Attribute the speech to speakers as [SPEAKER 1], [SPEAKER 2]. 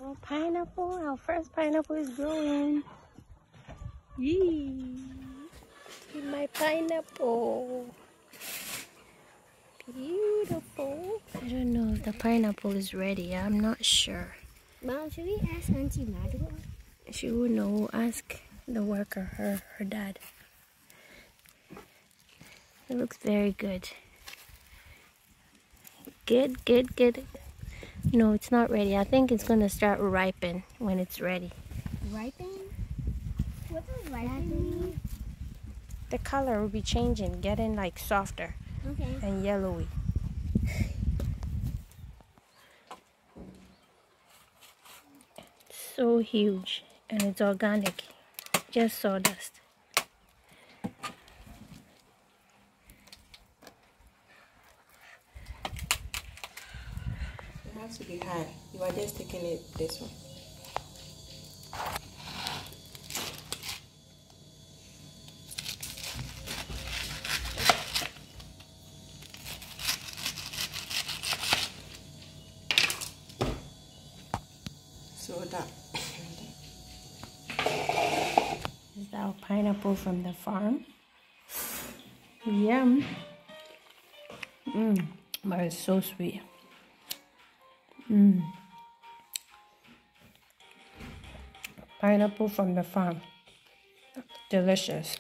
[SPEAKER 1] Oh, pineapple. Our first pineapple is growing. Yee! My pineapple. Beautiful. I don't know if the pineapple is ready. I'm not sure.
[SPEAKER 2] Mom, should we ask Auntie Madeline?
[SPEAKER 1] She will know. Ask the worker, her dad. It looks very good. Good, good, good. No, it's not ready. I think it's going to start ripen when it's ready.
[SPEAKER 2] Ripen? What does ripen mean?
[SPEAKER 1] The color will be changing, getting like softer and yellowy. So huge, and it's organic, just sawdust.
[SPEAKER 3] It has to be high. You are just taking it this way. So that.
[SPEAKER 1] This is our pineapple from the farm. Yum. But it's so sweet. Pineapple from the farm. Delicious.